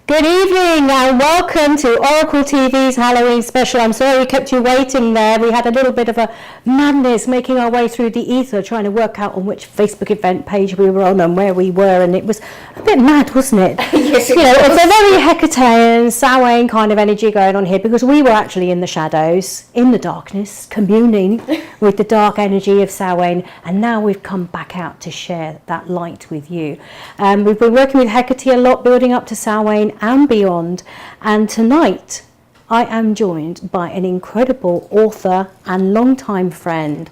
Good evening and welcome to Oracle TV's Halloween special. I'm sorry we kept you waiting there. We had a little bit of a madness making our way through the ether trying to work out on which Facebook event page we were on and where we were, and it was a bit mad, wasn't it? Yes, it was. It's a very Hecatean, Samhain kind of energy going on here because we were actually in the shadows, in the darkness, communing with the dark energy of Samhain, and now we've come back out to share that light with you. We've been working with Hecate a lot, building up to Samhain and beyond, and tonight I am joined by an incredible author and longtime friend,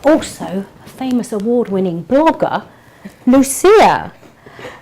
also a famous award-winning blogger, Lucya.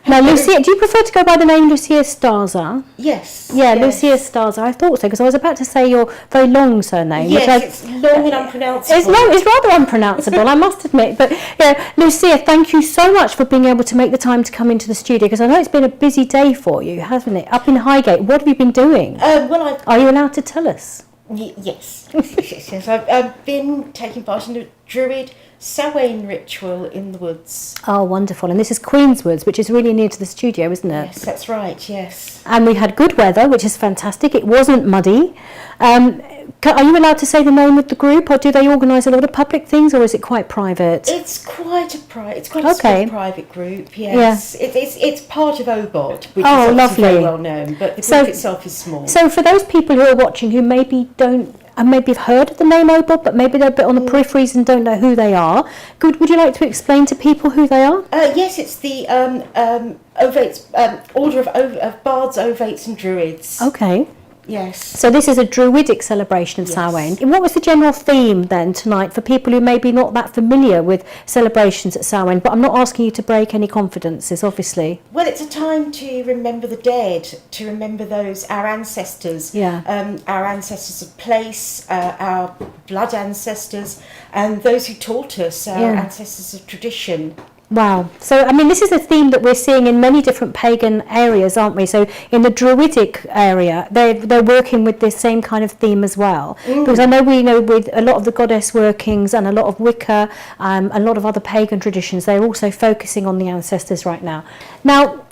Now, Lucya, do you prefer to go by the name Lucya Starza? Yes. Yeah, yes. Lucya Starza. I thought so because I was about to say your very long surname. Yes, it's long and unpronounceable. It's rather unpronounceable, I must admit. But yeah, Lucya, thank you so much for being able to make the time to come into the studio because I know it's been a busy day for you, hasn't it? Up in Highgate, what have you been doing? Are you allowed to tell us? Yes. Yes. I've been taking part in a Druid Samhain ritual in the woods. Oh, wonderful. And this is Queenswoods, which is really near to the studio, isn't it? Yes, that's right, yes. And we had good weather, which is fantastic. It wasn't muddy. Are you allowed to say the name of the group, or do they organise a lot of public things, or is it quite private? It's quite a small private group, yes. Yeah. It's part of OBOD, which is lovely. Very well known, but the group itself is small. So for those people who are watching who maybe don't, and maybe have heard of the name OBOD, but maybe they're a bit on the peripheries and don't know who they are, would you like to explain to people who they are? Yes, it's the Ovates, Order of Bards, Ovates and Druids. Okay. Yes. So this is a druidic celebration of Samhain. What was the general theme then tonight for people who may be not that familiar with celebrations at Samhain? But I'm not asking you to break any confidences, obviously. Well, it's a time to remember the dead, to remember our ancestors. Yeah. Our ancestors of place, our blood ancestors, and those who taught us, our ancestors of tradition. Wow. So, I mean, this is a theme that we're seeing in many different pagan areas, aren't we? So, in the Druidic area, they're working with this same kind of theme as well. Because I know with a lot of the goddess workings and a lot of Wicca, a lot of other pagan traditions, they're also focusing on the ancestors right now. Now,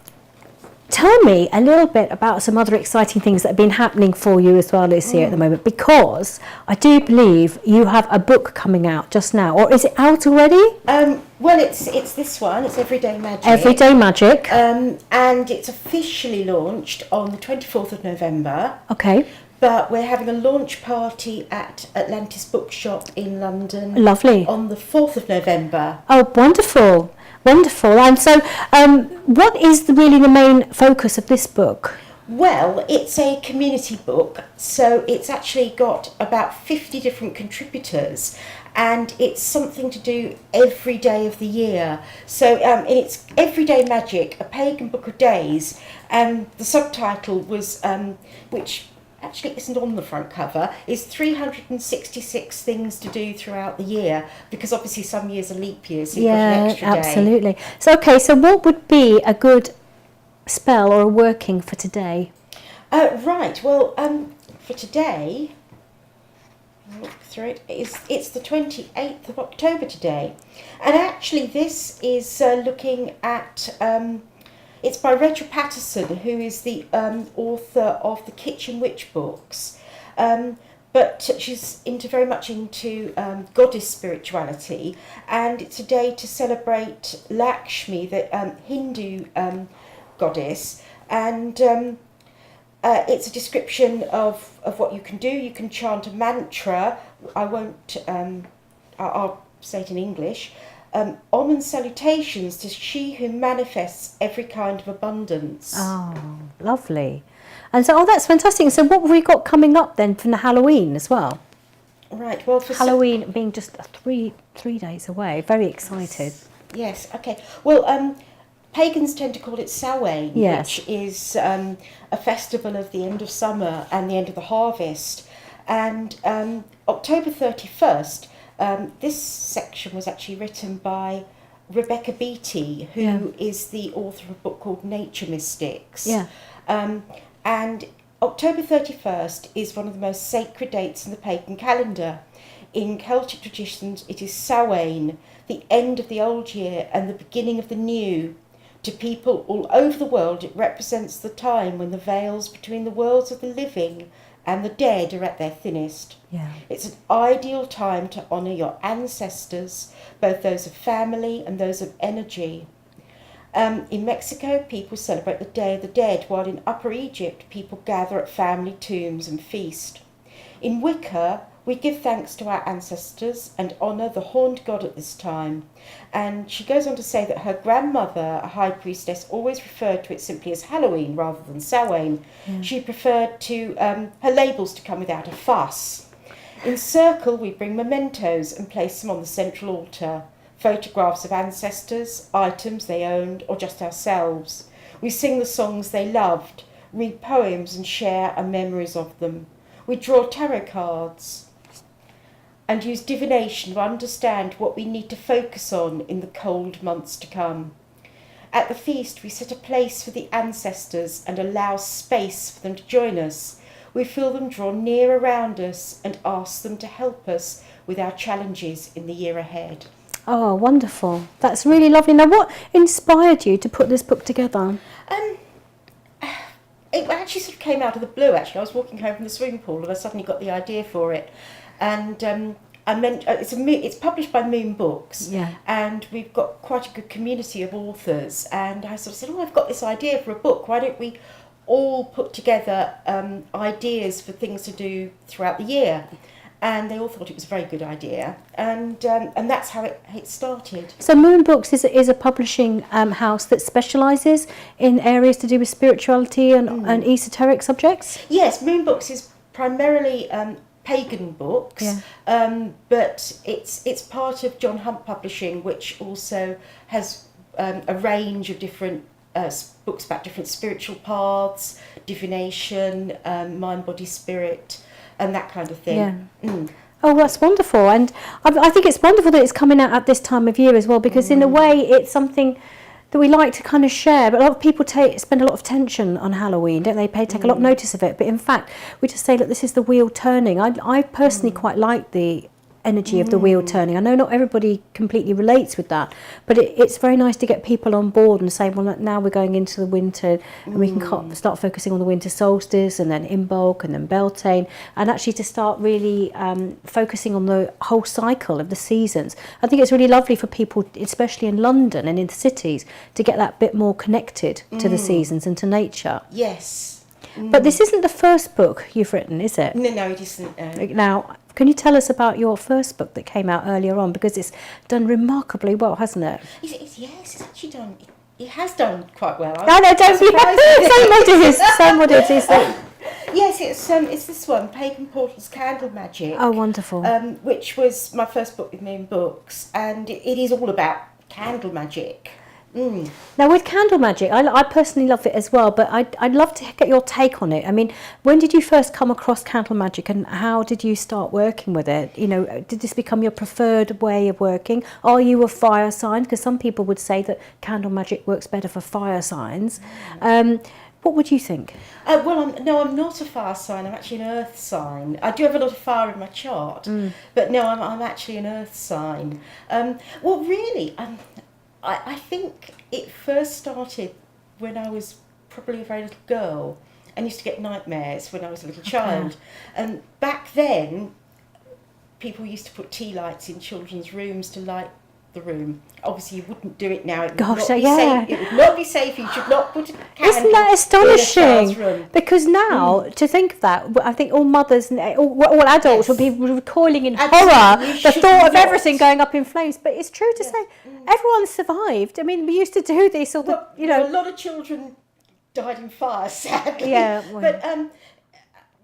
tell me a little bit about some other exciting things that have been happening for you as well, Lucya, at the moment, because I do believe you have a book coming out just now, or is it out already? Well, it's this one. It's Everyday Magic. Everyday Magic. And it's officially launched on the 24th of November. Okay. But we're having a launch party at Atlantis Bookshop in London. Lovely. On the 4th of November. Oh, wonderful. Wonderful. And so what is really the main focus of this book? Well, it's a community book, so it's actually got about 50 different contributors, and it's something to do every day of the year. So it's Everyday Magic, a pagan book of days, and the subtitle was, which actually isn't on the front cover, is 366 things to do throughout the year, because obviously some years are leap years, so you've got an extra day. Absolutely. So what would be a good spell or a working for today? Right, well, for today, look through it, it's the 28th of October today, and actually this is looking at, it's by Rachel Patterson, who is the author of the Kitchen Witch books, but she's very much into goddess spirituality, and it's a day to celebrate Lakshmi, the Hindu goddess, and it's a description of what you can do. You can chant a mantra. I'll say it in English. Om and salutations to she who manifests every kind of abundance. Oh, lovely. And so, that's fantastic. So what have we got coming up then from the Halloween as well? Right, well, for Halloween being just three days away. Very excited. Yes, okay. Well, pagans tend to call it Samhain, which is a festival of the end of summer and the end of the harvest. And October 31st, this section was actually written by Rebecca Beattie, who is the author of a book called Nature Mystics. Yeah. And October 31st is one of the most sacred dates in the pagan calendar. In Celtic traditions, it is Samhain, the end of the old year and the beginning of the new. To people all over the world, it represents the time when the veils between the worlds of the living and the dead are at their thinnest. Yeah. It's an ideal time to honour your ancestors, both those of family and those of energy. In Mexico, people celebrate the Day of the Dead, while in Upper Egypt, people gather at family tombs and feast. In Wicca, we give thanks to our ancestors and honour the horned god at this time. And she goes on to say that her grandmother, a high priestess, always referred to it simply as Halloween rather than Samhain. Yeah. She preferred to her labels to come without a fuss. In Circle, we bring mementos and place them on the central altar. Photographs of ancestors, items they owned, or just ourselves. We sing the songs they loved, read poems and share our memories of them. We draw tarot cards and use divination to understand what we need to focus on in the cold months to come. At the feast, we set a place for the ancestors and allow space for them to join us. We feel them draw near around us and ask them to help us with our challenges in the year ahead. Oh, wonderful. That's really lovely. Now, what inspired you to put this book together? It actually sort of came out of the blue, actually. I was walking home from the swimming pool and I suddenly got the idea for it. And it's published by Moon Books. Yeah. And we've got quite a good community of authors. And I sort of said, I've got this idea for a book. Why don't we all put together ideas for things to do throughout the year? And they all thought it was a very good idea, and that's how it started. So Moon Books is a publishing house that specialises in areas to do with spirituality and esoteric subjects? Yes, Moon Books is primarily pagan books, but it's part of John Hunt Publishing, which also has a range of different books about different spiritual paths, divination, mind, body, spirit, and that kind of thing. Yeah. Oh, that's wonderful. And I think it's wonderful that it's coming out at this time of year as well, because in a way it's something that we like to kind of share. But a lot of people spend a lot of attention on Halloween, don't they? Take a lot of notice of it. But in fact, we just say, look, this is the wheel turning. I personally quite like the energy of the wheel turning. I know not everybody completely relates with that, but it's very nice to get people on board and say, well, look, now we're going into the winter and we can start focusing on the winter solstice and then Imbolc and then Beltane, and actually to start really focusing on the whole cycle of the seasons. I think it's really lovely for people, especially in London and in the cities, to get that bit more connected to the seasons and to nature. Yes. But this isn't the first book you've written, is it? No, it isn't. Now, can you tell us about your first book that came out earlier on? Because it's done remarkably well, hasn't it? Yes, it's actually done. It has done quite well. No, don't be Same what it is. Yes, it's this one, Pagan Portals Candle Magic. Oh, wonderful. Which was my first book with Moon Books, and it is all about candle magic. Now, with candle magic, I personally love it as well, but I'd love to get your take on it. I mean, when did you first come across candle magic and how did you start working with it? You know, did this become your preferred way of working? Are you a fire sign? Because some people would say that candle magic works better for fire signs. What would you think? Well, I'm not a fire sign. I'm actually an earth sign. I do have a lot of fire in my chart, but no, I'm actually an earth sign. Well, really, I think it first started when I was probably a very little girl and used to get nightmares when I was a little child. And back then, people used to put tea lights in children's rooms to light the room. Obviously, you wouldn't do it now. It would not be safe. It would not be safe. You should not put a candle. Isn't that astonishing? In a child's room. Because now, to think of that, I think all mothers and all adults would be recoiling in horror the thought of everything going up in flames. But it's true to say, everyone survived. I mean, we used to do this, or a lot of children died in fire, sadly. Yeah. Well. But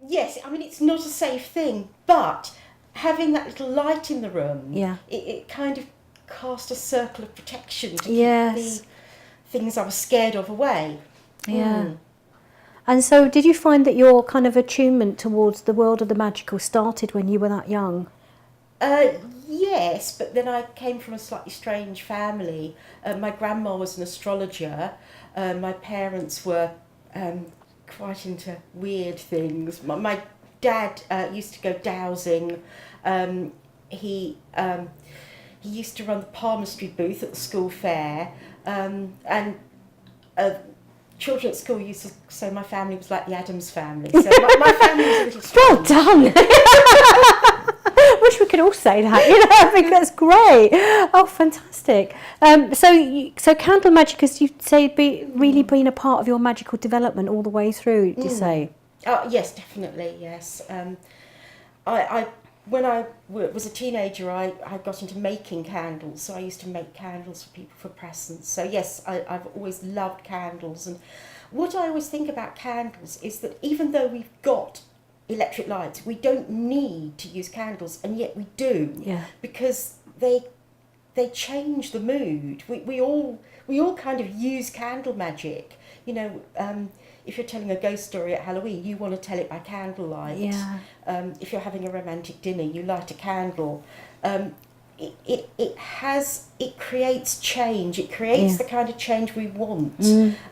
yes, I mean, it's not a safe thing. But having that little light in the room, it kind of cast a circle of protection to keep the things I was scared of away. Yeah. And so did you find that your kind of attunement towards the world of the magical started when you were that young? Yes, but then I came from a slightly strange family. My grandma was an astrologer. My parents were quite into weird things. My dad used to go dowsing. He used to run the palmistry booth at the school fair, and children at school used to say my family was like the Addams family. So my family was a little strange. Well done. Wish we could all say that, you know, I think that's great. Oh, fantastic. So candle magic, as you say, really been a part of your magical development all the way through, do you say? Oh, yes, definitely, yes. When I was a teenager, I got into making candles, so I used to make candles for people for presents. So yes, I've always loved candles. And what I always think about candles is that even though we've got electric lights, we don't need to use candles, and yet we do. Yeah. Because they change the mood. We all kind of use candle magic. You know, if you're telling a ghost story at Halloween, you want to tell it by candlelight. Yeah. If you're having a romantic dinner, you light a candle. It creates change. It creates the kind of change we want,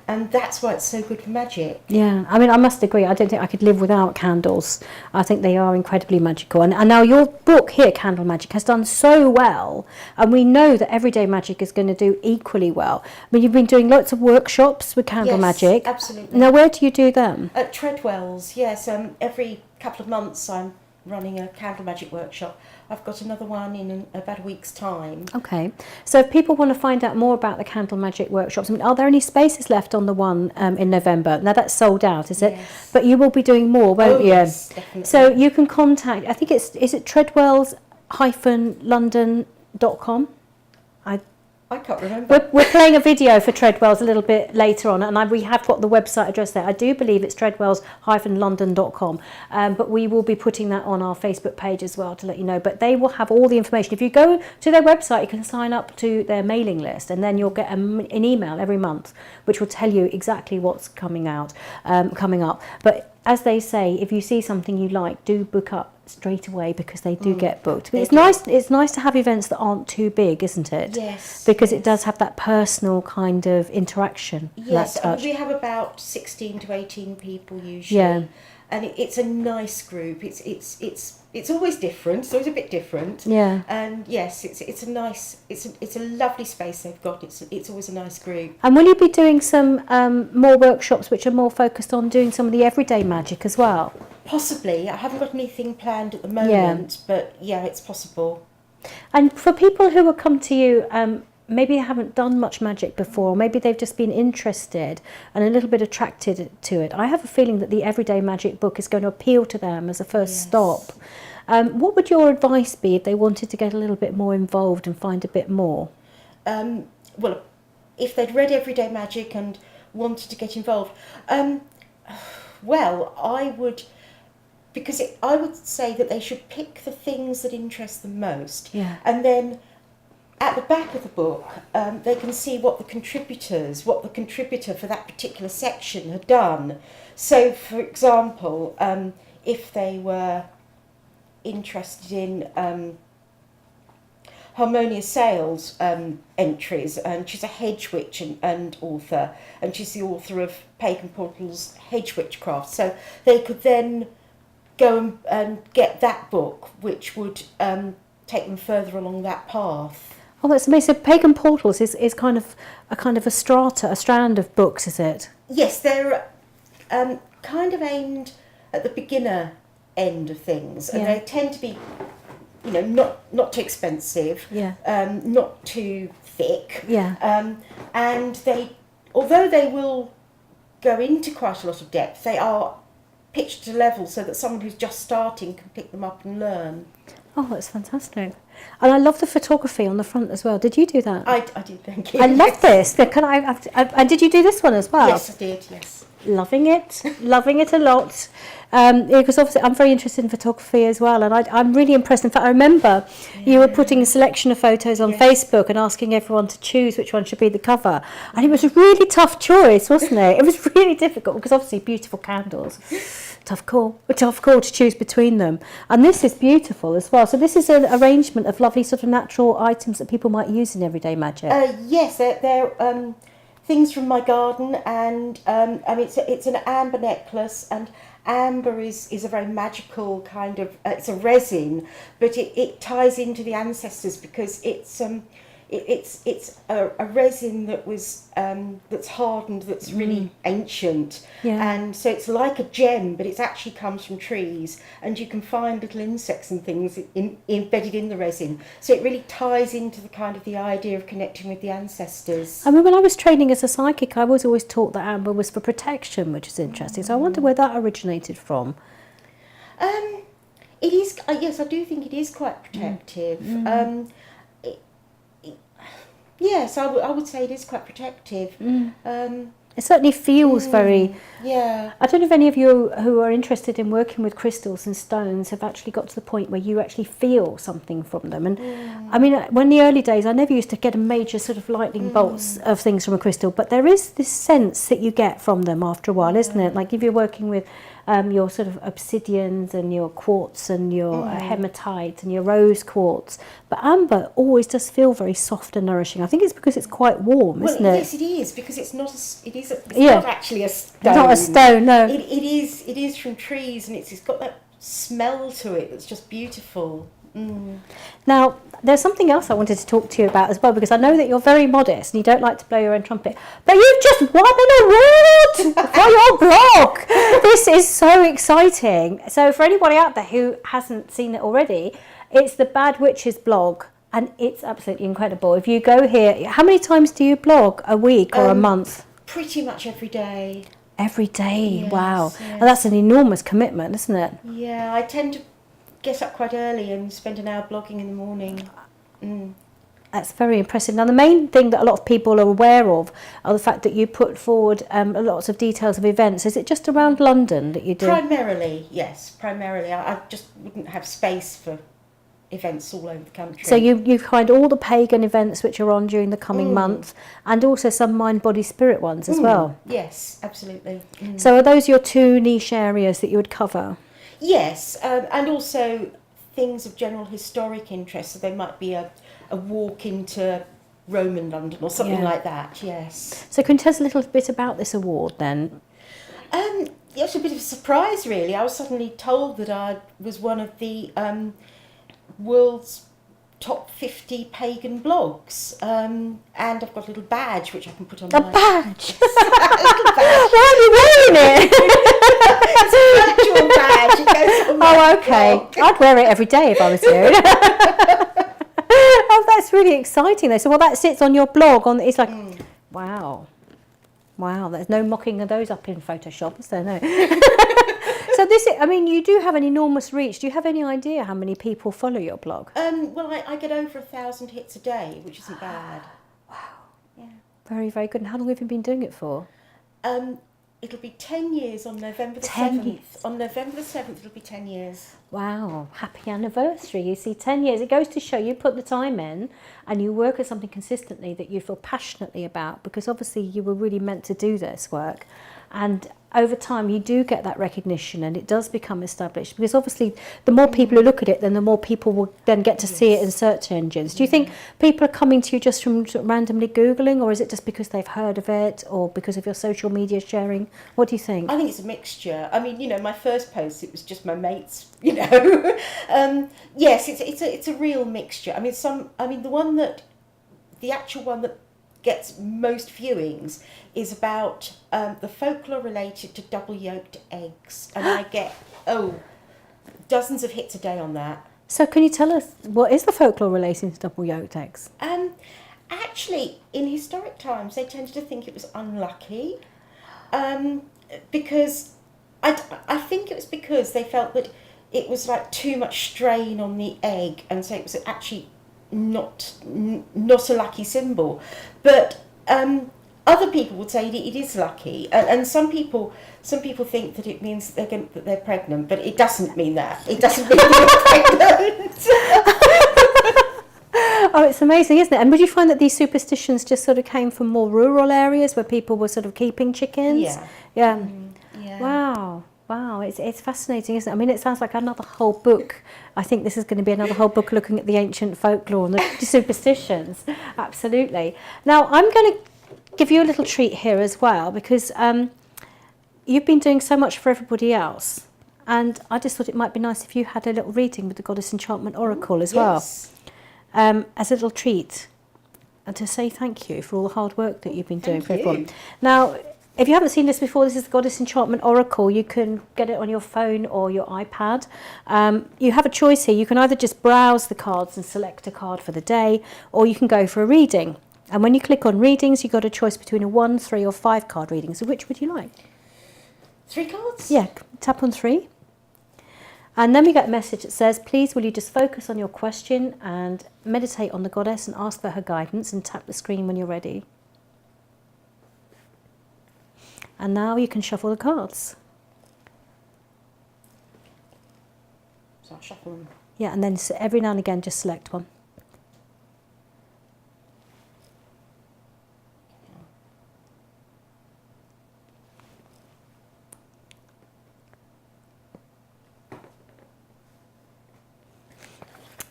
and that's why it's so good for magic. Yeah, I mean, I must agree. I don't think I could live without candles. I think they are incredibly magical. And now your book here, Candle Magic, has done so well, and we know that everyday magic is going to do equally well. I mean, you've been doing lots of workshops with candle magic. Absolutely. Now, where do you do them? At Treadwell's, yes. Every couple of months, I'm running a candle magic workshop. I've got another one in about a week's time. Okay, so if people want to find out more about the candle magic workshops, I mean, are there any spaces left on the one in November? Now that's sold out, is it? Yes. But you will be doing more, won't you? Yes, definitely. So you can contact, I think is it treadwells-london.com? I can't remember. We're playing a video for Treadwells a little bit later on, and we have got the website address there. I do believe it's treadwells-london.com, but we will be putting that on our Facebook page as well to let you know. But they will have all the information. If you go to their website, you can sign up to their mailing list, and then you'll get an email every month which will tell you exactly what's coming up. But as they say, if you see something you like, do book up straight away, because they do get booked. But it's nice to have events that aren't too big, isn't it? Yes. Because it does have that personal kind of interaction. Yes, that touch. we have about 16 to 18 people usually. Yeah. And it's a nice group. It's always different. It's always a bit different. Yeah. And yes, it's a lovely space they've got. It's always a nice group. And will you be doing some more workshops which are more focused on doing some of the everyday magic as well? Possibly. I haven't got anything planned at the moment, but yeah, it's possible. And for people who will come to you, maybe they haven't done much magic before, maybe they've just been interested and a little bit attracted to it. I have a feeling that the Everyday Magic book is going to appeal to them as a first stop. What would your advice be if they wanted to get a little bit more involved and find a bit more? Well, if they'd read Everyday Magic and wanted to get involved, well, I would say that they should pick the things that interest them most. Yeah. And then at the back of the book, they can see what the contributor for that particular section had done. So, for example, if they were interested in Harmonia Sales entries, and she's a hedge witch and author, and she's the author of Pagan Portal's Hedge Witchcraft. So they could then go and get that book, which would take them further along that path. Oh, that's amazing. So Pagan Portals is kind of a strand of books, is it? Yes, they're kind of aimed at the beginner end of things, and they tend to be, not too expensive, not too thick, and although they will go into quite a lot of depth, they are pitched at a level so that someone who's just starting can pick them up and learn. Oh, that's fantastic. And I love the photography on the front as well. Did you do that? I did, thank you. I love this. And did you do this one as well? Yes, I did, yes. Loving it a lot. Because obviously I'm very interested in photography as well, and I'm really impressed. In fact, I remember you were putting a selection of photos on Facebook and asking everyone to choose which one should be the cover. And it was a really tough choice, wasn't it? It was really difficult because obviously beautiful candles. Tough call to choose between them. And this is beautiful as well. So this is an arrangement of lovely sort of natural items that people might use in everyday magic. Yes, they're things from my garden, and it's an amber necklace, and amber is a very magical kind of, it's a resin, but it ties into the ancestors because it it's a resin that was that's hardened, that's really ancient, and so it's like a gem, but it actually comes from trees, and you can find little insects and things embedded in the resin. So it really ties into the kind of the idea of connecting with the ancestors. I mean, when I was training as a psychic, I was always taught that amber was for protection, which is interesting. So I wonder where that originated from. It is, yes, I do think it is quite protective. Yes, I would say it is quite protective. It certainly feels very... Yeah. I don't know if any of you who are interested in working with crystals and stones have actually got to the point where you actually feel something from them. And I mean, when the early days, I never used to get a major sort of lightning bolts of things from a crystal, but there is this sense that you get from them after a while, isn't it? Like if you're working with your sort of obsidians and your quartz and your hematite and your rose quartz, but amber always does feel very soft and nourishing. I think it's because it's quite warm, isn't it? Yes, it is, because it's not not actually a stone. It's not a stone, no. It is from trees, and it's got that smell to it that's just beautiful. Now, there's something else I wanted to talk to you about as well, because I know that you're very modest and you don't like to blow your own trumpet, but you've just won an award for your blog. This is so exciting. So for anybody out there who hasn't seen it already, it's the Bad Witches blog, and it's absolutely incredible. If you go here, how many times do you blog a week or a month? Pretty much every day. Every day, Yes, wow. yes. And that's an enormous commitment, isn't it? Yeah, I tend to get up quite early and spend an hour blogging in the morning. That's very impressive. Now, the main thing that a lot of people are aware of are the fact that you put forward lots of details of events. Is it just around London that you do? Primarily, yes. Primarily. I just wouldn't have space for events all over the country. So you find all the pagan events which are on during the coming month, and also some mind, body, spirit ones as well. Yes, absolutely. So are those your two niche areas that you would cover? Yes, and also things of general historic interest. So there might be a walk into Roman London or something like that, yes. So can you tell us a little bit about this award then? It was a bit of a surprise, really. I was suddenly told that I was one of the world's top 50 pagan blogs, and I've got a little badge which I can put on A my... badge? A little badge. Why are you wearing it? It's an actual badge. It goes on my Oh, okay. blog. I'd wear it every day if I was you. Oh, that's really exciting though. So, well, that sits on your blog. It's like, wow. There's no mocking of those up in Photoshop, is there? No. So you do have an enormous reach. Do you have any idea how many people follow your blog? Well, I get over 1,000 hits a day, which isn't bad. Yeah. Very, very good. And how long have you been doing it for? It'll be 10 years on November the 10 7th. years. On November the 7th, it'll be 10 years. Wow, happy anniversary. You see, 10 years. It goes to show you put the time in and you work at something consistently that you feel passionately about, because obviously you were really meant to do this work. And over time you do get that recognition and it does become established, because obviously the more people who look at it, then the more people will then get to see it in search engines. Do you think people are coming to you just from sort of randomly Googling, or is it just because they've heard of it or because of your social media sharing? What do you think? I think it's a mixture. I mean, my first post, it was just my mates, Yes, it's a real mixture. I mean, the actual one that gets most viewings is about the folklore related to double-yolked eggs, and I get dozens of hits a day on that. So can you tell us, what is the folklore relating to double-yolked eggs? Actually, in historic times, they tended to think it was unlucky, because I think it was because they felt that it was like too much strain on the egg, and so it was actually not a lucky symbol. But other people would say it is lucky, and some people think that it means that they're pregnant, but it doesn't mean that. It doesn't mean that you're pregnant. Oh, it's amazing, isn't it? And would you find that these superstitions just sort of came from more rural areas where people were sort of keeping chickens? Yeah. Yeah. Yeah. Wow, it's fascinating, isn't it? I mean, it sounds like another whole book. I think this is going to be another whole book looking at the ancient folklore and the superstitions. Absolutely. Now, I'm going to give you a little treat here as well, because you've been doing so much for everybody else, and I just thought it might be nice if you had a little reading with the Goddess Enchantment Oracle as well, as a little treat. and to say thank you for all the hard work that you've been doing Thank for everyone. you. Now, if you haven't seen this before, this is the Goddess Enchantment Oracle. You can get it on your phone or your iPad. You have a choice here. You can either just browse the cards and select a card for the day, or you can go for a reading. And when you click on readings, you've got a choice between a 1, 3 or 5 card reading. So which would you like? 3 cards? Yeah, tap on 3. And then we get a message that says, please will you just focus on your question and meditate on the goddess and ask for her guidance, and tap the screen when you're ready. And now you can shuffle the cards. So I'll shuffle them. Yeah, and then every now and again just select one.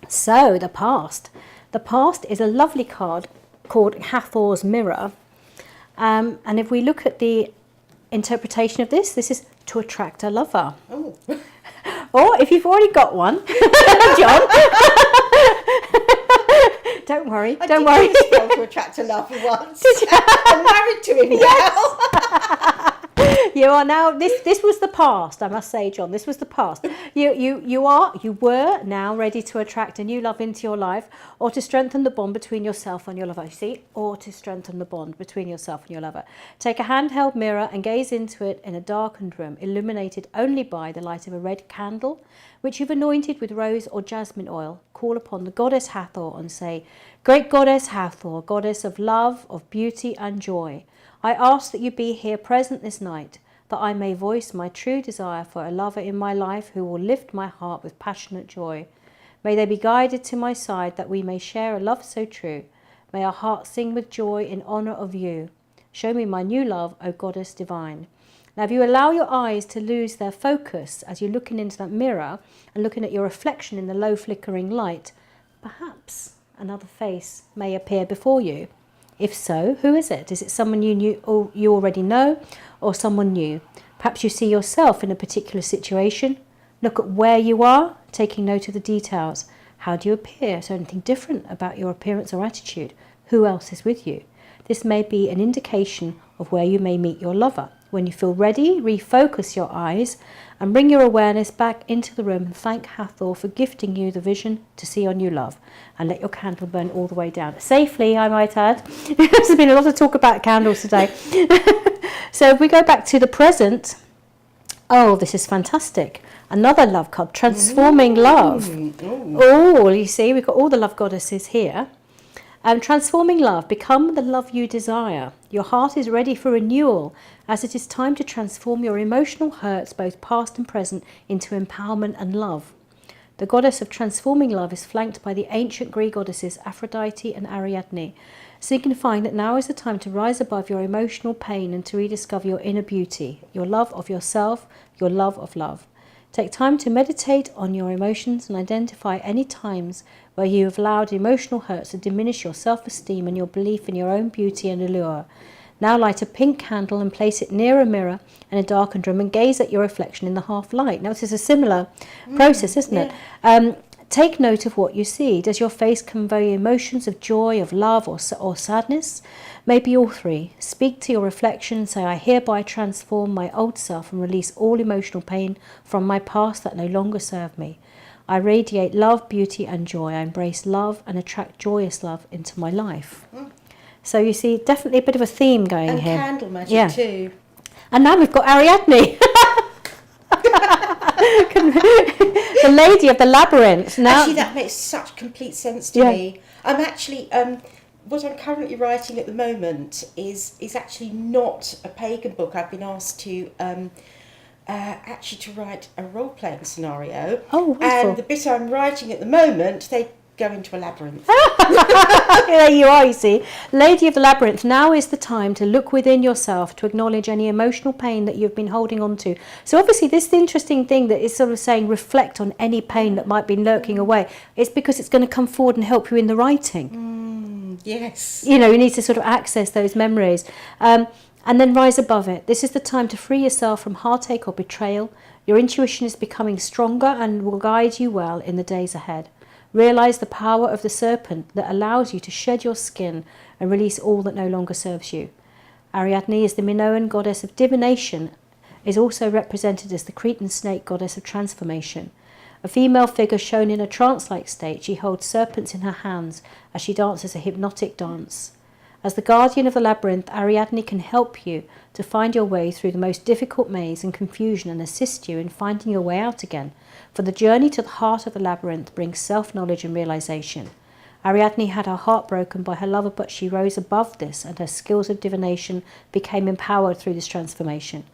So, the past. The past is a lovely card called Hathor's Mirror. And if we look at the interpretation of this is to attract a lover. Oh. Or if you've already got one, John, don't worry, don't worry. I did spell to attract a lover once. I'm married to him now. You are now, this was the past, I must say, John, this was the past. You were now ready to attract a new love into your life, or to strengthen the bond between yourself and your lover. You see, or to strengthen the bond between yourself and your lover. Take a handheld mirror and gaze into it in a darkened room, illuminated only by the light of a red candle, which you've anointed with rose or jasmine oil. Call upon the goddess Hathor and say, Great Goddess Hathor, goddess of love, of beauty and joy, I ask that you be here present this night, that I may voice my true desire for a lover in my life who will lift my heart with passionate joy. May they be guided to my side, that we may share a love so true. May our hearts sing with joy in honour of you. Show me my new love, O Goddess divine. Now, if you allow your eyes to lose their focus as you're looking into that mirror and looking at your reflection in the low flickering light, perhaps another face may appear before you. If so, who is it? Is it someone you knew or you already know, or someone new? Perhaps you see yourself in a particular situation. Look at where you are, taking note of the details. How do you appear? Is there anything different about your appearance or attitude? Who else is with you? This may be an indication of where you may meet your lover. When you feel ready, refocus your eyes and bring your awareness back into the room and thank Hathor for gifting you the vision to see your new love. And let your candle burn all the way down. Safely, I might add. There's been a lot of talk about candles today. So if we go back to the present, oh, this is fantastic. Another love card, Transforming Love. Oh, you see, we've got all the love goddesses here. Transforming love, become the love you desire. Your heart is ready for renewal, as it is time to transform your emotional hurts, both past and present, into empowerment and love. The goddess of transforming love is flanked by the ancient Greek goddesses Aphrodite and Ariadne, signifying that now is the time to rise above your emotional pain and to rediscover your inner beauty, your love of yourself, your love of love. Take time to meditate on your emotions and identify any times where you have allowed emotional hurts to diminish your self-esteem and your belief in your own beauty and allure. Now light a pink candle and place it near a mirror in a darkened room and gaze at your reflection in the half light. Now this is a similar process, isn't it? Take note of what you see. Does your face convey emotions of joy, of love, or sadness? Maybe all three. Speak to your reflection and say, I hereby transform my old self and release all emotional pain from my past that no longer serve me. I radiate love, beauty and joy. I embrace love and attract joyous love into my life. So you see, definitely a bit of a theme going and here. And candle magic too. And now we've got Ariadne. The lady of the labyrinth. Now, actually, that makes such complete sense to me. I'm actually, what I'm currently writing at the moment is actually not a pagan book. I've been asked to actually to write a role-playing scenario. Oh, wonderful. And the bit I'm writing at the moment, they go into a labyrinth. There you are, you see. Lady of the Labyrinth, now is the time to look within yourself, to acknowledge any emotional pain that you've been holding on to. So obviously this is the interesting thing that is sort of saying reflect on any pain that might be lurking away. It's because it's going to come forward and help you in the writing. Yes. You know, you need to sort of access those memories. And then rise above it. This is the time to free yourself from heartache or betrayal. Your intuition is becoming stronger and will guide you well in the days ahead. Realise the power of the serpent that allows you to shed your skin and release all that no longer serves you. Ariadne is the Minoan goddess of divination, is also represented as the Cretan snake goddess of transformation. A female figure shown in a trance-like state, she holds serpents in her hands as she dances a hypnotic dance. As the guardian of the labyrinth, Ariadne can help you to find your way through the most difficult maze and confusion and assist you in finding your way out again, for the journey to the heart of the labyrinth brings self-knowledge and realisation. Ariadne had her heart broken by her lover, but she rose above this, and her skills of divination became empowered through this transformation.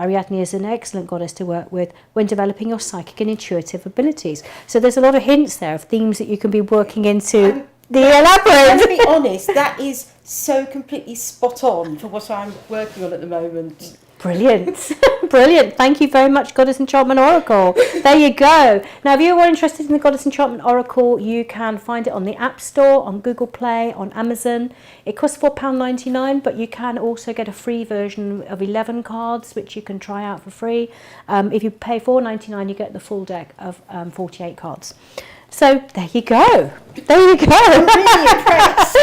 Ariadne is an excellent goddess to work with when developing your psychic and intuitive abilities. So there's a lot of hints there of themes that you can be working into the labyrinth. To be honest, that is so completely spot on for what I'm working on at the moment. Brilliant. Brilliant. Thank you very much, Goddess Enchantment Oracle. There you go. Now, if you are interested in the Goddess Enchantment Oracle, you can find it on the App Store, on Google Play, on Amazon. It costs £4.99, but you can also get a free version of 11 cards, which you can try out for free. If you pay £4.99, you get the full deck of 48 cards. So there you go. There you go. I'm really impressed.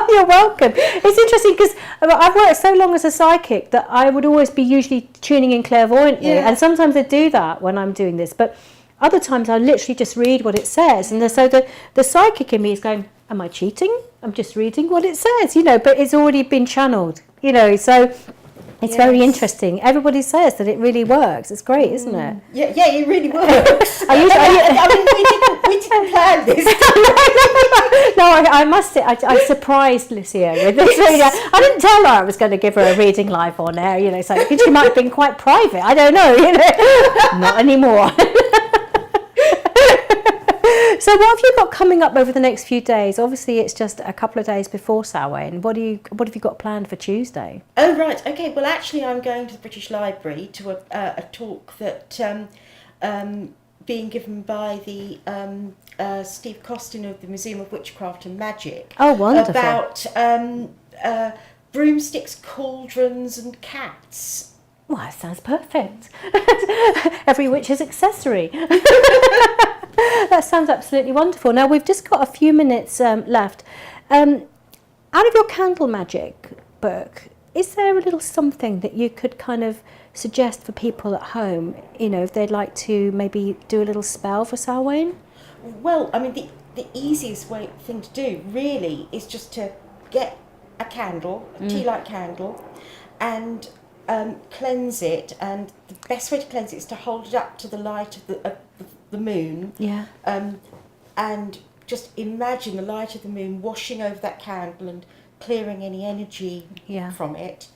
You're welcome. It's interesting because I've worked so long as a psychic that I would always be usually tuning in clairvoyantly, and sometimes I do that when I'm doing this, but other times I literally just read what it says, and so the psychic in me is going, am I cheating? I'm just reading what it says, but it's already been channeled, so it's very interesting. Everybody says that it really works. It's great, isn't it? Yeah, it really works. I mean, we didn't plan this. No, I must say, I surprised Lucya with this. I didn't tell her I was going to give her a reading live on air, so she might have been quite private. I don't know, Not anymore. So what have you got coming up over the next few days? Obviously, it's just a couple of days before Samhain. What have you got planned for Tuesday? Oh, right. Okay. Well, actually, I'm going to the British Library to a talk that being given by the Steve Costin of the Museum of Witchcraft and Magic. Oh, wonderful. About broomsticks, cauldrons and cats. Well, that sounds perfect. Every witch's accessory. That sounds absolutely wonderful. Now, we've just got a few minutes left. Out of your candle magic book, is there a little something that you could kind of suggest for people at home, if they'd like to maybe do a little spell for Samhain? Well, I mean, the easiest thing to do, really, is just to get a candle, a tea-light candle, and cleanse it. And the best way to cleanse it is to hold it up to the light of the moon. Yeah. And just imagine the light of the moon washing over that candle and clearing any energy from it.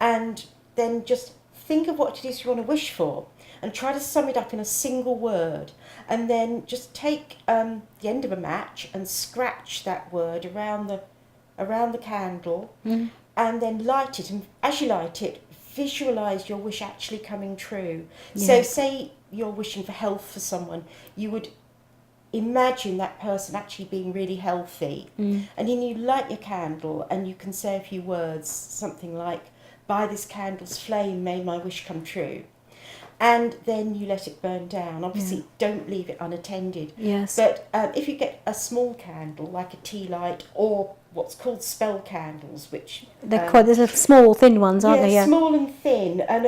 And then just think of what it is you want to wish for and try to sum it up in a single word. And then just take the end of a match and scratch that word around the candle, and then light it. And as you light it, visualise your wish actually coming true. Yeah. So say you're wishing for health for someone, you would imagine that person actually being really healthy, and then you light your candle and you can say a few words, something like, by this candle's flame may my wish come true, and then you let it burn down. Obviously don't leave it unattended. Yes. But if you get a small candle like a tea light, or what's called spell candles, which They're quite, there's small thin ones, aren't they? Yeah, small and thin, and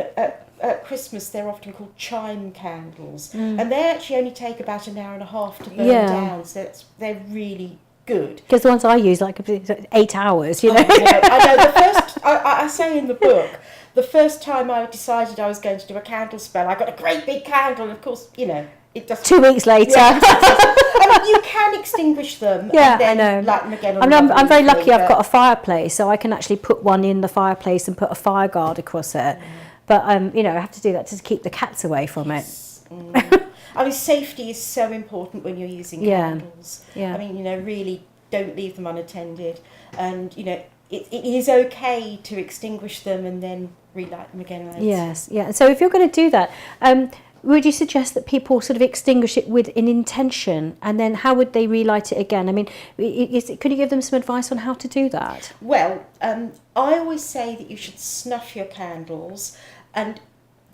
at Christmas they're often called chime candles, and they actually only take about an hour and a half to burn down, so they're really good. Because the ones I use, like 8 hours, I know. The first, I say in the book, the first time I decided I was going to do a candle spell, I got a great big candle, and of course, it doesn't. 2 weeks later. Yeah, I mean, you can extinguish them and then I know. light them again. I'm very lucky. I've got a fireplace, so I can actually put one in the fireplace and put a fire guard across it. But I have to do that to keep the cats away from it. I mean, safety is so important when you're using candles. Yeah. I mean, really don't leave them unattended, and it is okay to extinguish them and then relight them again later. Yes, yeah. So if you're going to do that, would you suggest that people sort of extinguish it with an intention, and then how would they relight it again? I mean, could you give them some advice on how to do that? Well, I always say that you should snuff your candles, and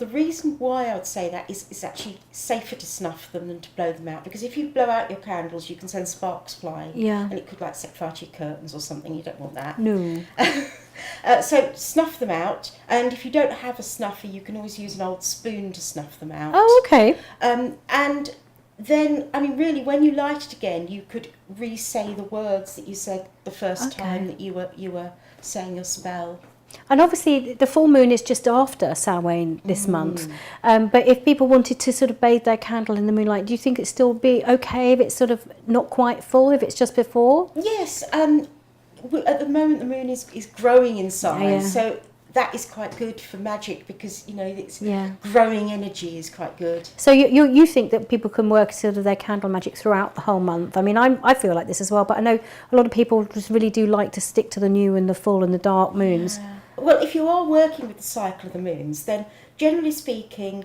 the reason why I would say that is it's actually safer to snuff them than to blow them out, because if you blow out your candles, you can send sparks flying, Yeah. and it could like set fire to your curtains or something. You don't want that. No. So snuff them out, and if you don't have a snuffer, you can always use an old spoon to snuff them out. Oh, okay. And then, I mean, really, when you light it again, you could re-say the words that you said the first time that you were saying your spell. And obviously the full moon is just after Samhain this month. But if people wanted to sort of bathe their candle in the moonlight, do you think it'd still be okay if it's sort of not quite full, if it's just before? Yes. At the moment, the moon is growing in size, so that is quite good for magic, because it's growing energy is quite good. So you think that people can work sort of their candle magic throughout the whole month? I mean, I feel like this as well, but I know a lot of people just really do like to stick to the new and the full and the dark moons. Well, if you are working with the cycle of the moons, then generally speaking,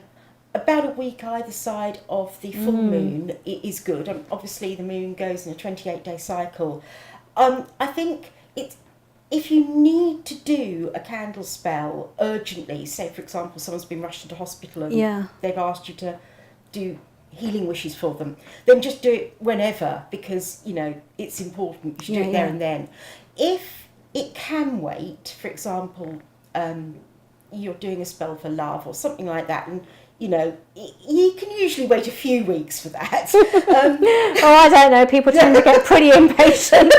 about a week either side of the full moon is good. Obviously, the moon goes in a 28-day cycle. I think if you need to do a candle spell urgently, say for example someone's been rushed into hospital and they've asked you to do healing wishes for them, then just do it whenever, because it's important. You should do it there and then. If it can wait, for example, you're doing a spell for love or something like that, and you can usually wait a few weeks for that. I don't know. People tend to get pretty impatient.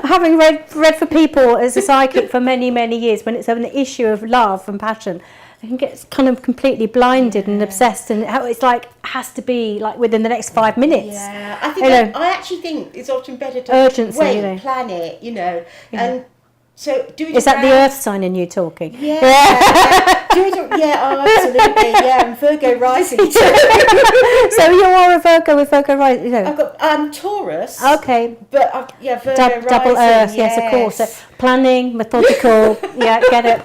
Having read for people as a psychic for many, many years, when it's an issue of love and passion, they can get kind of completely blinded and obsessed, and how it's like has to be like within the next 5 minutes. Yeah, I think I actually think it's often better to urgency, wait, plan it, and. So do it. Is that the Earth sign in you talking? Yeah. Do it. Yeah. Oh, absolutely. Yeah. I'm Virgo rising too. So you're a Virgo with Virgo rising. I've got Taurus. Okay. But Virgo rising. Double Earth. Yes, of course. So planning, methodical. Yeah, get it.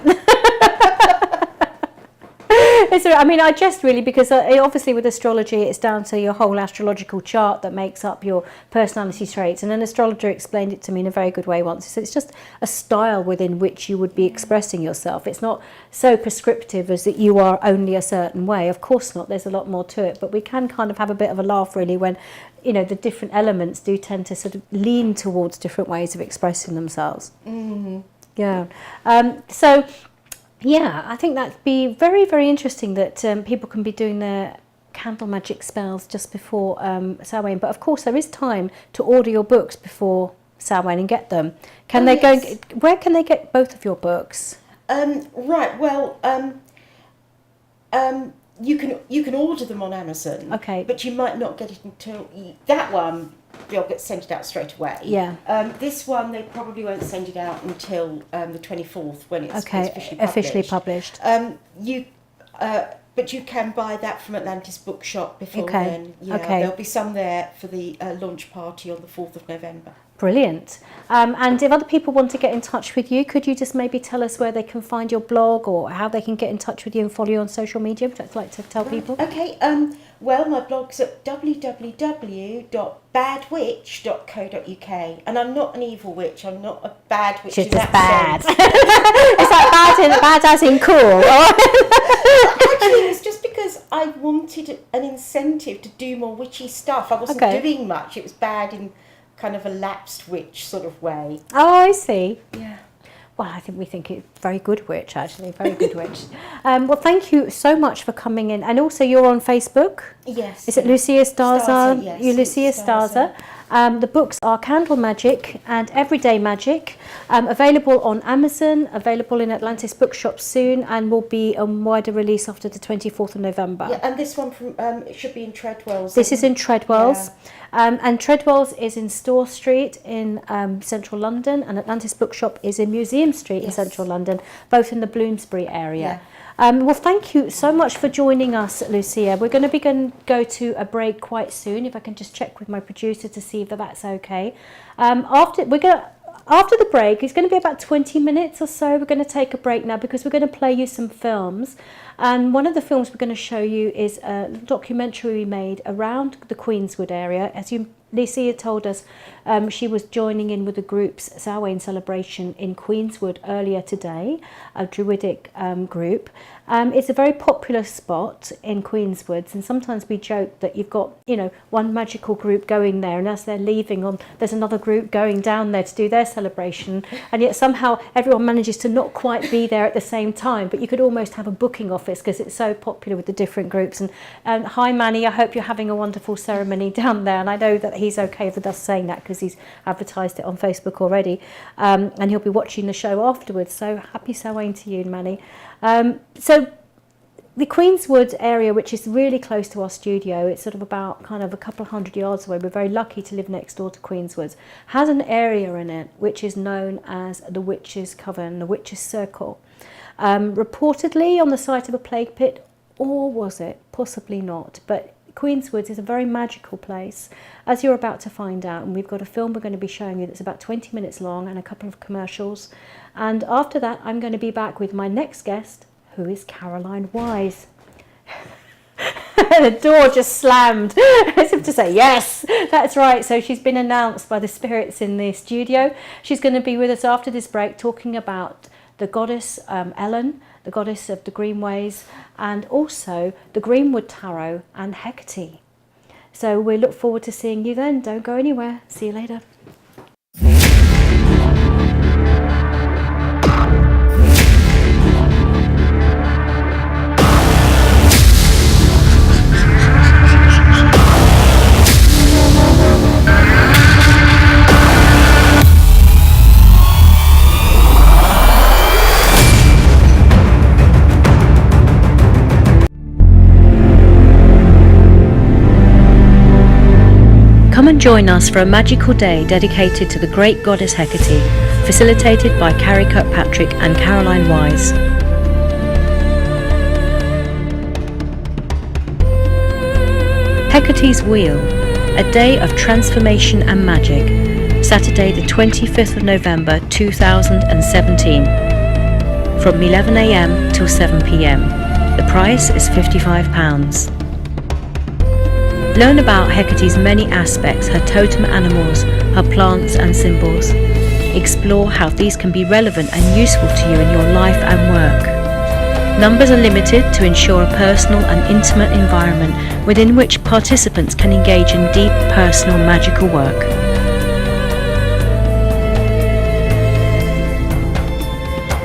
I mean, I just really, because obviously with astrology, it's down to your whole astrological chart that makes up your personality traits. And an astrologer explained it to me in a very good way once. He said it's just a style within which you would be expressing yourself. It's not so prescriptive as that you are only a certain way. Of course not. There's a lot more to it. But we can kind of have a bit of a laugh, really, when the different elements do tend to sort of lean towards different ways of expressing themselves. Yeah. Yeah, I think that'd be very, very interesting that people can be doing their candle magic spells just before Samhain. But of course, there is time to order your books before Samhain and get them. Can they go? Where can they get both of your books? Right. Well, you can order them on Amazon. Okay. But you might not get it until that one. They'll get sent it out straight away. Yeah. This one they probably won't send it out until the 24th, when it's officially published. But you can buy that from Atlantis Bookshop before then. Yeah, there'll be some there for the launch party on the 4th of November. Brilliant. And if other people want to get in touch with you, could you just maybe tell us where they can find your blog, or how they can get in touch with you and follow you on social media? Would you like to tell people? Okay. Well, my blog's at www.badwitch.co.uk, and I'm not an evil witch. I'm not a bad witch. She's in just that bad. sense. It's like bad as in cool. Actually, it's just because I wanted an incentive to do more witchy stuff. I wasn't doing much. It was bad in kind of a lapsed witch sort of way. Oh, I see. Yeah. Well, we think it's very good witch, actually, very good witch. Well, thank you so much for coming in. And also, you're on Facebook. Yes. Is it Lucya Starza? Yes, You're Lucya Starza. The books are Candle Magic and Everyday Magic, available on Amazon, available in Atlantis Bookshops soon, and will be on wider release after the 24th of November. Yeah, and this one from it should be in Treadwell's. This is in Treadwell's. Yeah. And Treadwell's is in Store Street in central London, and Atlantis Bookshop is in Museum Street in central London, both in the Bloomsbury area. Yeah. Well, thank you so much for joining us, Lucya. We're going to go to a break quite soon. If I can just check with my producer to see if that's okay. After the break, it's going to be about 20 minutes or so. We're going to take a break now because we're going to play you some films. And one of the films we're going to show you is a documentary we made around the Queenswood area. As Lucya told us, she was joining in with the group's Samhain celebration in Queenswood earlier today, a Druidic group. It's a very popular spot in Queenswoods, and sometimes we joke that you've got, one magical group going there, and as they're leaving on, there's another group going down there to do their celebration, and yet somehow everyone manages to not quite be there at the same time, but you could almost have a booking office because it's so popular with the different groups. And hi Manny, I hope you're having a wonderful ceremony down there, and I know that he's okay with us saying that because he's advertised it on Facebook already, and he'll be watching the show afterwards, so happy Samhain to you, Manny. So the Queenswood area, which is really close to our studio, it's sort of about kind of a couple of 100 yards away, we're very lucky to live next door to Queenswoods, has an area in it which is known as the Witch's Coven, the Witch's Circle. Reportedly on the site of a plague pit, or was it? Possibly not, but Queenswoods is a very magical place, as you're about to find out, and we've got a film we're going to be showing you that's about 20 minutes long and a couple of commercials, and after that I'm going to be back with my next guest, who is Caroline Wise. The door just slammed as if to say yes, that's right. So she's been announced by the spirits in the studio. She's going to be with us after this break talking about the goddess Ellen, the goddess of the greenways, and also the Greenwood Tarot and Hecate. So we look forward to seeing you then. Don't go anywhere. See you later. Come and join us for a magical day dedicated to the great goddess Hecate, facilitated by Carrie Kirkpatrick and Caroline Wise. Hecate's Wheel, a day of transformation and magic, Saturday the 25th of November 2017, from 11 a.m. till 7 p.m. The price is £55. Learn about Hecate's many aspects, her totem animals, her plants and symbols. Explore how these can be relevant and useful to you in your life and work. Numbers are limited to ensure a personal and intimate environment within which participants can engage in deep, personal, magical work.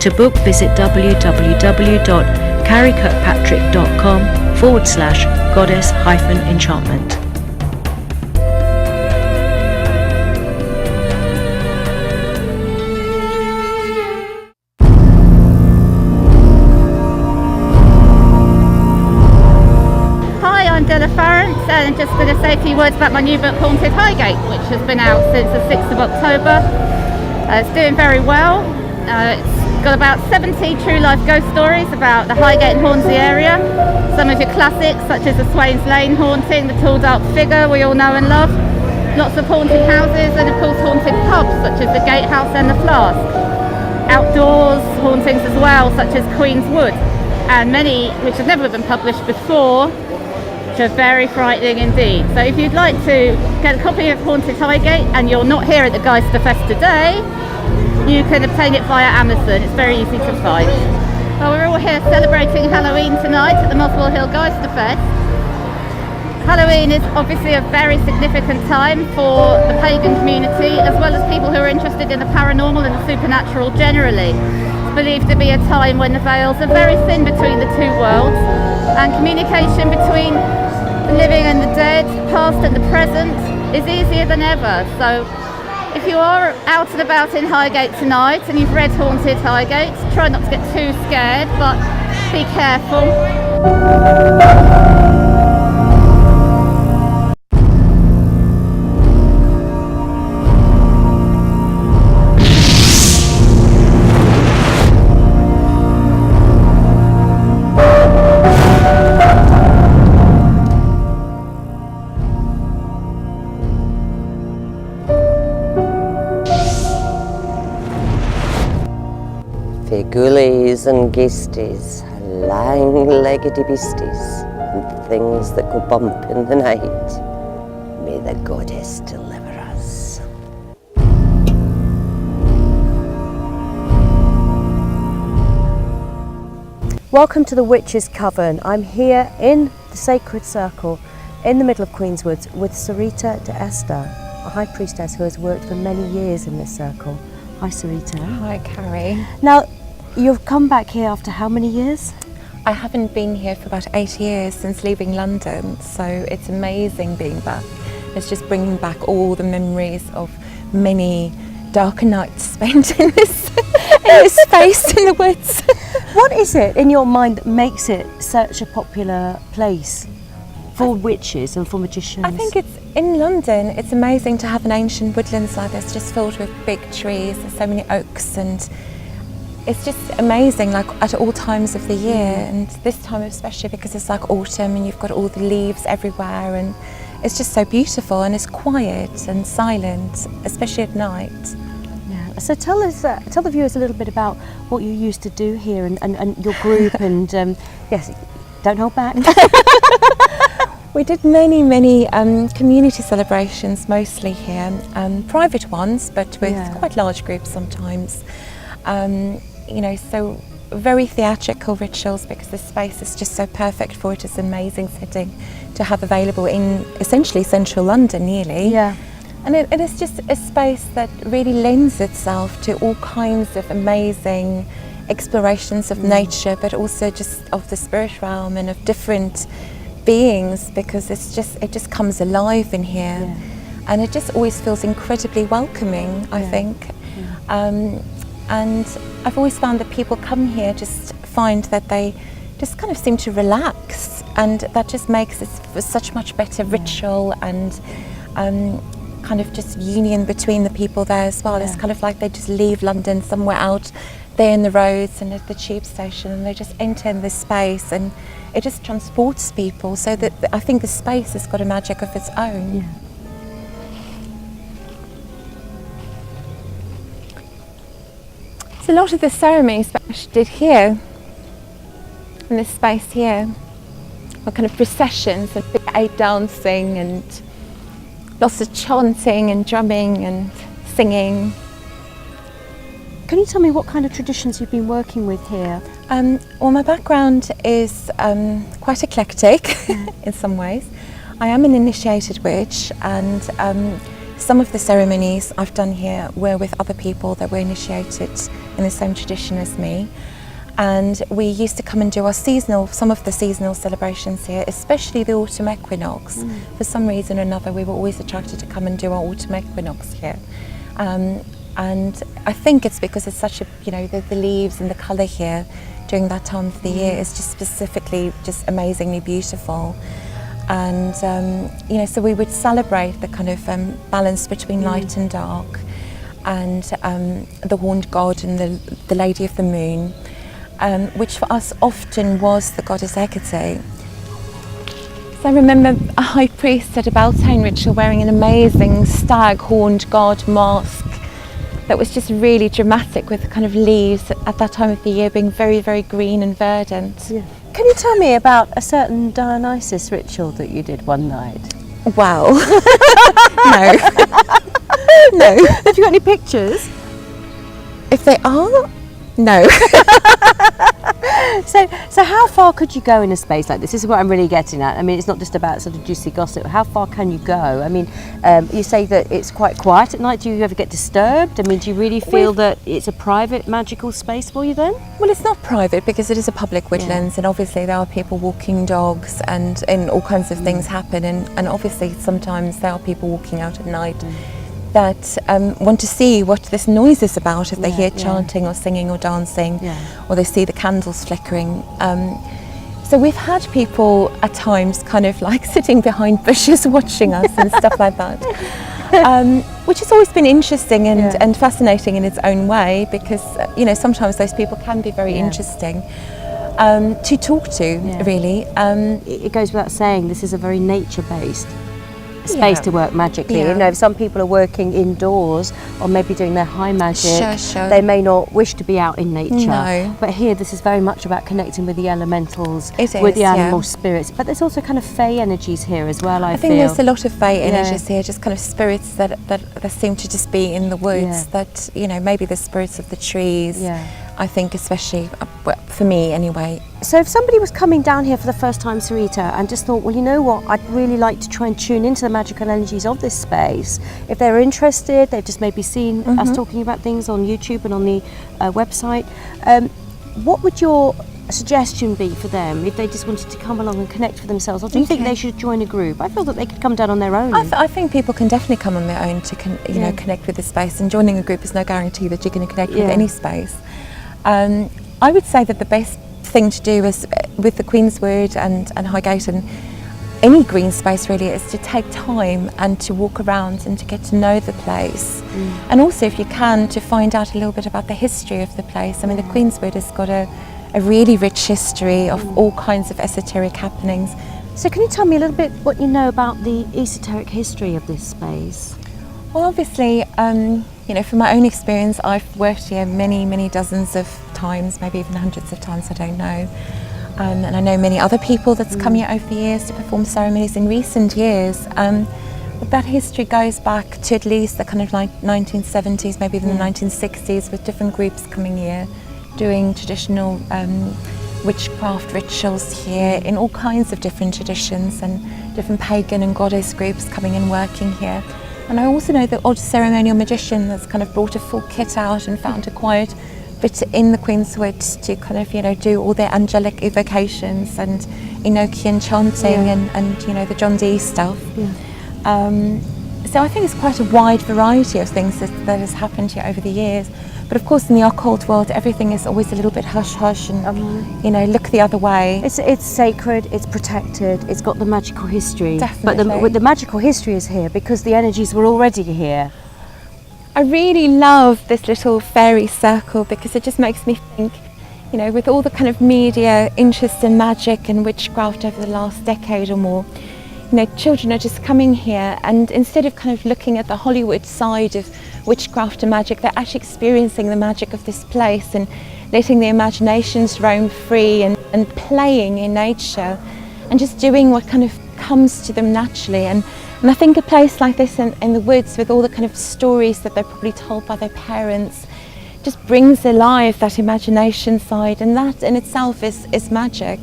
To book, visit www.carriekirkpatrick.com/goddess-enchantment. And just going to say a few words about my new book Haunted Highgate, which has been out since the 6th of October. It's doing very well. It's got about 70 true life ghost stories about the Highgate and Hornsey area. Some of your classics such as the Swains Lane haunting, the tall dark figure we all know and love. Lots of haunted houses and of course haunted pubs such as the Gatehouse and the Flask. Outdoors hauntings as well such as Queen's Wood, and many which have never been published before, which are very frightening indeed. So if you'd like to get a copy of Haunted Highgate and you're not here at the Geisterfest today, you can obtain it via Amazon. It's very easy to find. Well, we're all here celebrating Halloween tonight at the Muswell Hill Geisterfest. Halloween is obviously a very significant time for the pagan community as well as people who are interested in the paranormal and the supernatural generally. It's believed to be a time when the veils are very thin between the two worlds and communication between the living and the dead, the past and the present, is easier than ever. So if you are out and about in Highgate tonight and you've read Haunted Highgate, try not to get too scared, but be careful. Ghoulies and ghosties, lang-legged beasties, and things that go bump in the night. May the goddess deliver us. Welcome to the Witches' Coven. I'm here in the Sacred Circle in the middle of Queenswoods with Sarita de Esther, a high priestess who has worked for many years in this circle. Hi Sarita. Hi Carrie. Now, you've come back here after how many years? I haven't been here for about 8 years since leaving London, so it's amazing being back. It's just bringing back all the memories of many darker nights spent in this space in the woods. What is it in your mind that makes it such a popular place for witches and for magicians? I think it's in London. It's amazing to have an ancient woodlands like this, just filled with big trees. There's so many oaks, and it's just amazing, like at all times of the year, and this time especially because it's like autumn and you've got all the leaves everywhere, and it's just so beautiful, and it's quiet and silent, especially at night. Yeah. So tell the viewers a little bit about what you used to do here and your group, and yes, don't hold back. We did many community celebrations, mostly here, private ones, but with quite large groups sometimes. You know, so very theatrical rituals, because the space is just so perfect for it. It's an amazing setting to have available in essentially central London nearly. Yeah. And it is just a space that really lends itself to all kinds of amazing explorations of nature, but also just of the spirit realm and of different beings, because it just comes alive in here. Yeah. And it just always feels incredibly welcoming, I think. And I've always found that people come here just find that they just kind of seem to relax, and that just makes it such much better ritual and kind of just union between the people there as well. It's kind of like they just leave London somewhere out there in the roads and at the tube station, and they just enter in this space, and it just transports people. So that I think the space has got a magic of its own. Yeah. A lot of the ceremonies that I did here, in this space here, were kind of processions and big aid dancing and lots of chanting and drumming and singing. Can you tell me what kind of traditions you've been working with here? Well, my background is quite eclectic in some ways. I am an initiated witch, and some of the ceremonies I've done here were with other people that were initiated in the same tradition as me. And we used to come and do some of the seasonal celebrations here, especially the autumn equinox. For some reason or another, we were always attracted to come and do our autumn equinox here. And I think it's because it's such a, the leaves and the colour here during that time of the year is just specifically just amazingly beautiful. And so we would celebrate the kind of balance between light and dark, and the horned god and the lady of the moon, which for us often was the goddess Hecate. So I remember a high priest at a Beltane ritual wearing an amazing stag horned god mask that was just really dramatic, with the kind of leaves at that time of the year being very, very green and verdant. Yeah. Can you tell me about a certain Dionysus ritual that you did one night? Wow. No. No. Have you got any pictures? If they are, no. So how far could you go in a space like this? This is what I'm really getting at. I mean, it's not just about sort of juicy gossip. How far can you go? I mean, you say that it's quite quiet at night. Do you ever get disturbed? I mean, do you really feel that it's a private magical space for you then? Well, it's not private because it is a public woodlands, and obviously there are people walking dogs, and all kinds of things happen, and obviously sometimes there are people walking out at night that want to see what this noise is about, if they hear chanting or singing or dancing, or they see the candles flickering. So we've had people at times kind of like sitting behind bushes watching us and stuff like that, which has always been interesting and fascinating in its own way, because sometimes those people can be very interesting to talk to, really. It goes without saying, this is a very nature-based space to work magically. If some people are working indoors or maybe doing their high magic, they may not wish to be out in nature. But here, this is very much about connecting with the elementals, with the animal spirits. But there's also kind of fae energies here as well. I think there's a lot of fae energies here, just kind of spirits that seem to just be in the woods. That maybe the spirits of the trees. I think, especially for me anyway. So if somebody was coming down here for the first time, Sarita, and just thought, well, you know what, I'd really like to try and tune into the magical energies of this space, if they're interested, they've just maybe seen us talking about things on YouTube and on the website, what would your suggestion be for them if they just wanted to come along and connect with themselves, or do you think they should join a group? I feel that they could come down on their own. I think people can definitely come on their own to connect with the space, and joining a group is no guarantee that you're going to connect with any space. I would say that the best thing to do is with the Queenswood and Highgate and any green space really is to take time and to walk around and to get to know the place, and also if you can to find out a little bit about the history of the place. I mean, the Queenswood has got a really rich history of all kinds of esoteric happenings. So can you tell me a little bit what you know about the esoteric history of this space? Well, obviously, from my own experience, I've worked here many dozens of times, maybe even hundreds of times, I don't know. And I know many other people that's come here over the years to perform ceremonies in recent years. But that history goes back to at least the kind of like 1970s, maybe even the 1960s, with different groups coming here, doing traditional witchcraft rituals here in all kinds of different traditions, and different pagan and goddess groups coming and working here. And I also know the odd ceremonial magician that's kind of brought a full kit out and found a quiet bit in the Queenswood to kind of, do all their angelic evocations and Enochian chanting and the John Dee stuff. So I think it's quite a wide variety of things that has happened here over the years. But of course, in the occult world, everything is always a little bit hush-hush and, look the other way. It's sacred, it's protected, it's got the magical history. Definitely. But the magical history is here because the energies were already here. I really love this little fairy circle because it just makes me think, with all the kind of media interest in magic and witchcraft over the last decade or more, children are just coming here, and instead of kind of looking at the Hollywood side of witchcraft and magic, they're actually experiencing the magic of this place and letting their imaginations roam free and playing in nature and just doing what kind of comes to them naturally. And I think a place like this in the woods, with all the kind of stories that they're probably told by their parents, just brings alive that imagination side, and that in itself is magic.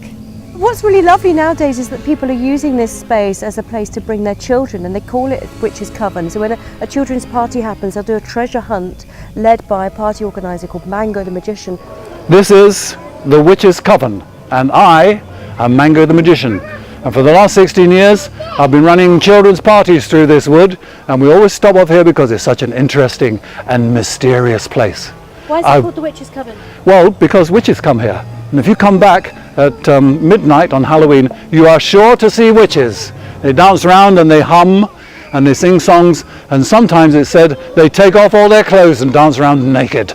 What's really lovely nowadays is that people are using this space as a place to bring their children, and they call it Witches' Coven. So when a children's party happens, they'll do a treasure hunt led by a party organiser called Mango the Magician. This is the Witches' Coven, and I am Mango the Magician. And for the last 16 years, I've been running children's parties through this wood, and we always stop off here because it's such an interesting and mysterious place. Why is it called the Witches' Coven? Well, because witches come here. And if you come back at midnight on Halloween, you are sure to see witches. They dance around and they hum and they sing songs, and sometimes it's said they take off all their clothes and dance around naked.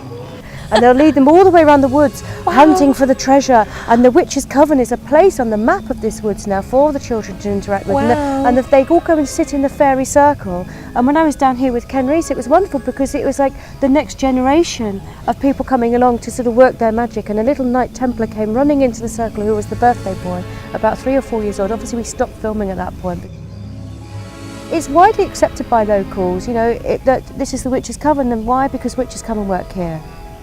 And they'll lead them all the way around the woods, hunting for the treasure. And the Witches' Coven is a place on the map of this woods now for the children to interact with. And they all go and sit in the fairy circle. And when I was down here with Ken Reese, it was wonderful because it was like the next generation of people coming along to sort of work their magic. And a little Knight Templar came running into the circle, who was the birthday boy, about 3 or 4 years old. Obviously we stopped filming at that point. It's widely accepted by locals, that this is the Witches' Coven. And why? Because witches come and work here.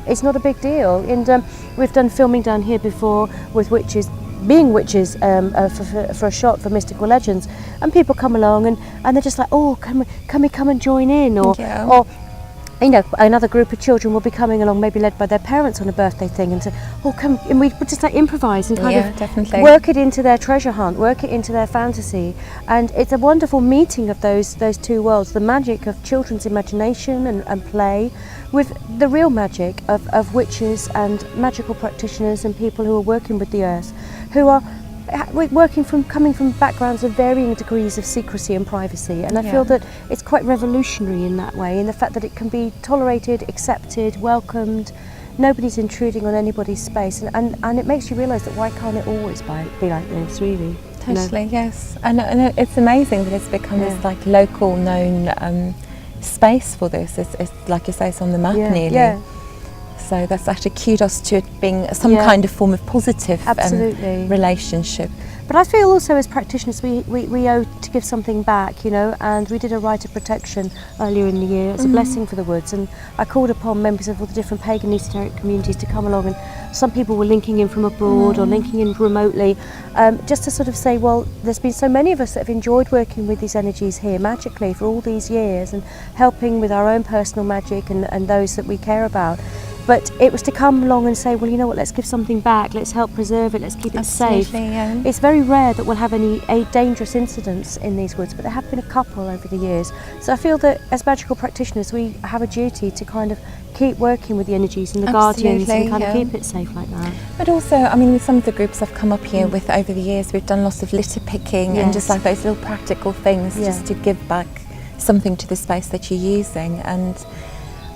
It's not a big deal, and we've done filming down here before with witches being witches for a shot for Mystical Legends, and people come along and they're just like, oh, can we come and join in, or another group of children will be coming along, maybe led by their parents on a birthday thing, and say, oh, come, and we just like improvise and kind of definitely work it into their treasure hunt, work it into their fantasy. And it's a wonderful meeting of those two worlds, the magic of children's imagination and play with the real magic of witches and magical practitioners and people who are working with the earth, who are coming from backgrounds of varying degrees of secrecy and privacy. And I feel that it's quite revolutionary in that way, in the fact that it can be tolerated, accepted, welcomed. Nobody's intruding on anybody's space, and it makes you realise that why can't it always be like this, really? Totally, yes. And it's amazing that it's become this like local known space for this. It's like you say, it's on the map nearly. Yeah. So that's actually kudos to it being some Yeah. kind of form of positive Absolutely. relationship. But I feel also as practitioners we owe to give something back, you know, and we did a rite of protection earlier in the year as a blessing for the woods, and I called upon members of all the different pagan esoteric communities to come along, and some people were linking in from abroad or linking in remotely, just to sort of say, well, there's been so many of us that have enjoyed working with these energies here magically for all these years and helping with our own personal magic and those that we care about. But it was to come along and say, well, you know what, let's give something back, let's help preserve it, let's keep it safe. Yeah. It's very rare that we'll have any dangerous incidents in these woods, but there have been a couple over the years. So I feel that as magical practitioners, we have a duty to kind of keep working with the energies and the guardians and kind of keep it safe like that. But also, I mean, with some of the groups I've come up here with over the years, we've done lots of litter picking and just like those little practical things just to give back something to the space that you're using. And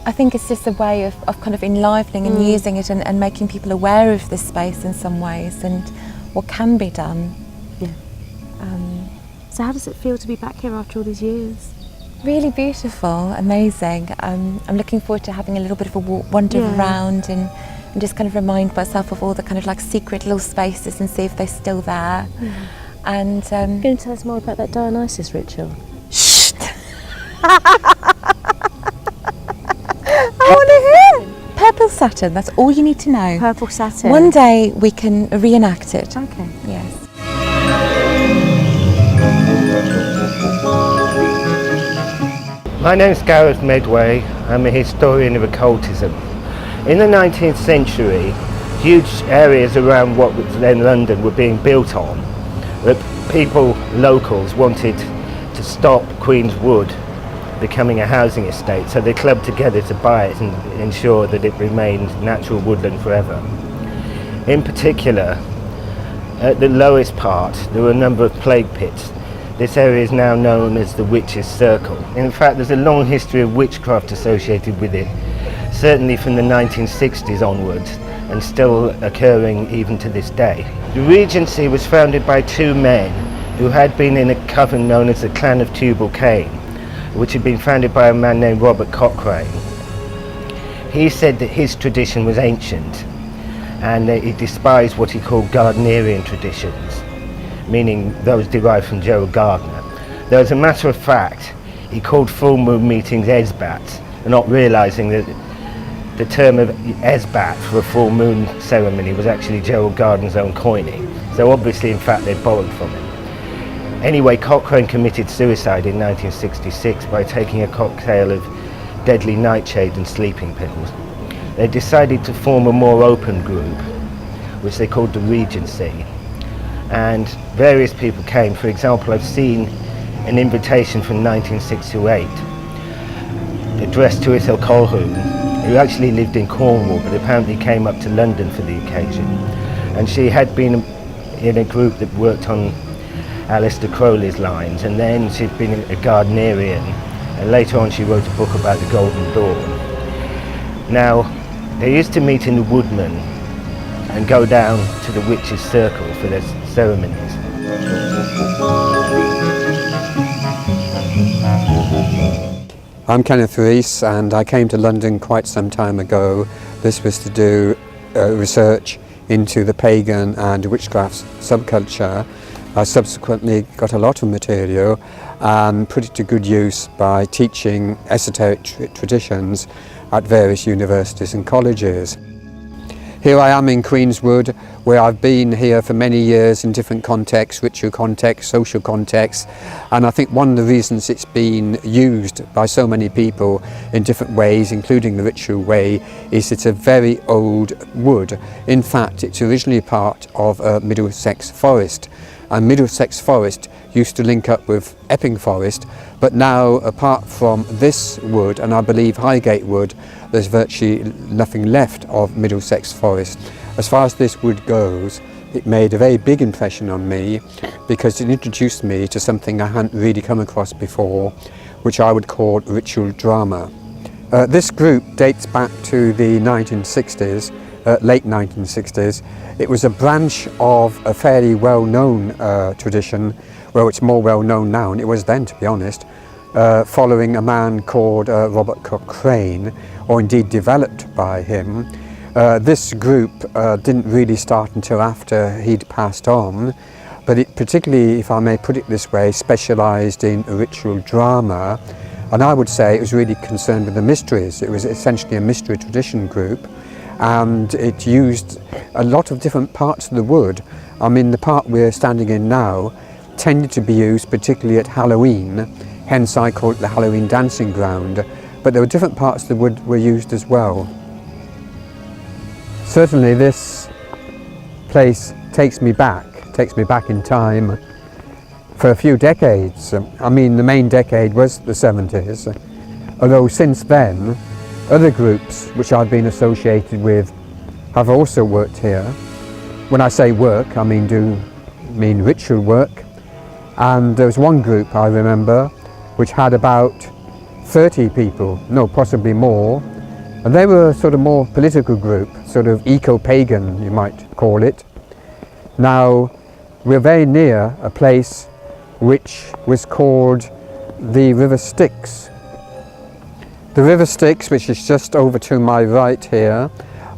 I think it's just a way of kind of enlivening and using it and making people aware of this space in some ways and what can be done. Yeah. So how does it feel to be back here after all these years? Really beautiful, amazing. I'm looking forward to having a little bit of a wander around and just kind of remind myself of all the kind of like secret little spaces and see if they're still there. And You're going to tell us more about that Dionysus ritual? Shh! I want to hear. Purple Saturn, that's all you need to know. Purple Saturn. One day we can reenact it. Okay. Yes. My name's Gareth Medway. I'm a historian of occultism. In the 19th century, huge areas around what was then London were being built on that people, locals, wanted to stop Queen's Wood becoming a housing estate, so they clubbed together to buy it and ensure that it remained natural woodland forever. In particular, at the lowest part, there were a number of plague pits. This area is now known as the Witches' Circle. In fact, there's a long history of witchcraft associated with it, certainly from the 1960s onwards, and still occurring even to this day. The Regency was founded by two men who had been in a coven known as the Clan of Tubal-Cain, which had been founded by a man named Robert Cochrane. He said that his tradition was ancient and that he despised what he called Gardnerian traditions, meaning those derived from Gerald Gardner. Though as a matter of fact, he called full moon meetings Esbats, not realising that the term of Esbat for a full moon ceremony was actually Gerald Gardner's own coining. So obviously, in fact, they borrowed from him. Anyway, Cochrane committed suicide in 1966 by taking a cocktail of deadly nightshade and sleeping pills. They decided to form a more open group, which they called the Regency. And various people came. For example, I've seen an invitation from 1968 addressed to Ithel Colquhoun, who actually lived in Cornwall but apparently came up to London for the occasion. And she had been in a group that worked on Aleister Crowley's lines, and then she'd been a Gardnerian, and later on she wrote a book about the Golden Dawn. Now, they used to meet in the Woodman and go down to the Witches' Circle for their ceremonies. I'm Kenneth Rees, and I came to London quite some time ago. This was to do research into the pagan and witchcraft subculture. I subsequently got a lot of material and put it to good use by teaching esoteric traditions at various universities and colleges. Here I am in Queenswood, where I've been here for many years in different contexts, ritual contexts, social contexts, and I think one of the reasons it's been used by so many people in different ways, including the ritual way, is it's a very old wood. In fact, it's originally part of a Middlesex forest, and Middlesex forest used to link up with Epping forest, but now, apart from this wood, and I believe Highgate wood, there's virtually nothing left of Middlesex forest. As far as this wood goes, it made a very big impression on me because it introduced me to something I hadn't really come across before, which I would call ritual drama. This group dates back to the 1960s, late 1960s. It was a branch of a fairly well-known tradition. Well, it's more well-known now, and it was then, to be honest, following a man called Robert Cochrane, or indeed developed by him. This group didn't really start until after he'd passed on, but it particularly, if I may put it this way, specialised in ritual drama, and I would say it was really concerned with the mysteries. It was essentially a mystery tradition group, and it used a lot of different parts of the wood. I mean, the part we're standing in now tended to be used particularly at Halloween, hence I call it the Halloween dancing ground, but there were different parts of the wood were used as well. Certainly this place takes me back in time for a few decades. I mean, the main decade was the 70s, although since then other groups which I've been associated with have also worked here. When I say work, I mean ritual work, and there was one group I remember which had about 30 people, no, possibly more, and they were a sort of more political group, sort of eco-pagan you might call it. Now, we're very near a place which was called the River Styx. The River Styx, which is just over to my right here,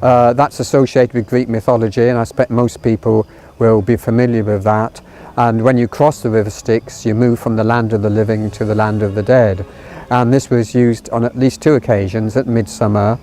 that's associated with Greek mythology, and I expect most people will be familiar with that. And when you cross the River Styx, you move from the land of the living to the land of the dead. And this was used on at least 2 occasions at midsummer,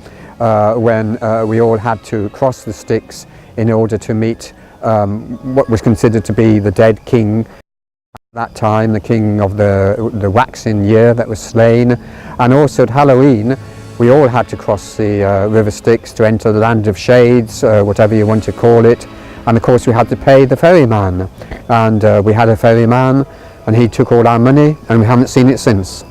when we all had to cross the Styx in order to meet what was considered to be the dead king at that time, the king of the waxing year that was slain. And also at Halloween we all had to cross the River Styx to enter the land of shades, whatever you want to call it. And of course we had to pay the ferryman, and we had a ferryman and he took all our money and we haven't seen it since.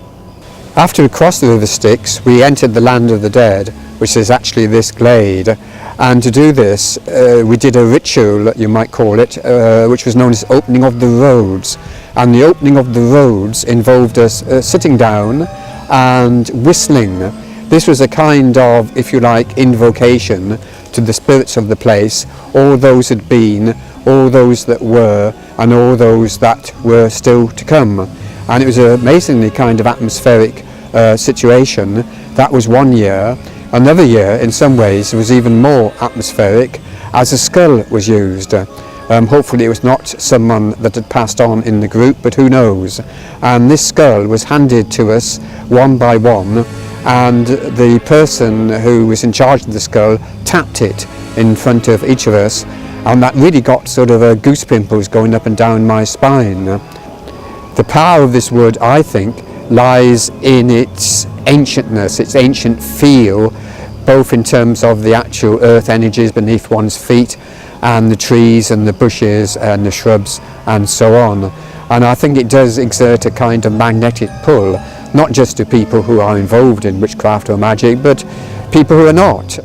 After we crossed the River Styx, we entered the land of the dead, which is actually this glade, and to do this we did a ritual, you might call it, which was known as opening of the roads. And the opening of the roads involved us sitting down and whistling. This was a kind of, if you like, invocation to the spirits of the place, all those had been, all those that were, and all those that were still to come. And it was an amazingly kind of atmospheric situation. That was one year. Another year, in some ways, was even more atmospheric, as a skull was used. Hopefully it was not someone that had passed on in the group, but who knows. And this skull was handed to us one by one, and the person who was in charge of the skull tapped it in front of each of us, and that really got sort of goose pimples going up and down my spine. The power of this wood, I think, lies in its ancientness, its ancient feel, both in terms of the actual earth energies beneath one's feet and the trees and the bushes and the shrubs and so on. And I think it does exert a kind of magnetic pull, not just to people who are involved in witchcraft or magic, but people who are not.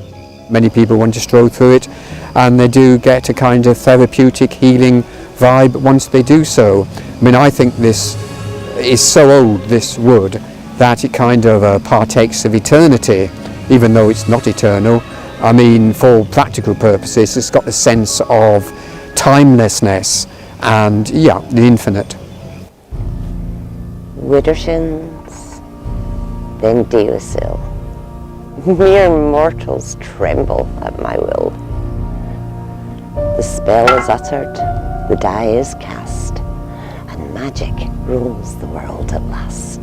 Many people want to stroll through it, and they do get a kind of therapeutic healing vibe once they do so. I mean, I think this is so old, this wood, that it kind of partakes of eternity, even though it's not eternal. I mean, for practical purposes, it's got the sense of timelessness and, yeah, the infinite. Widdershins, then deosil. Mere mortals tremble at my will. The spell is uttered, the die is cast, and magic rules the world at last.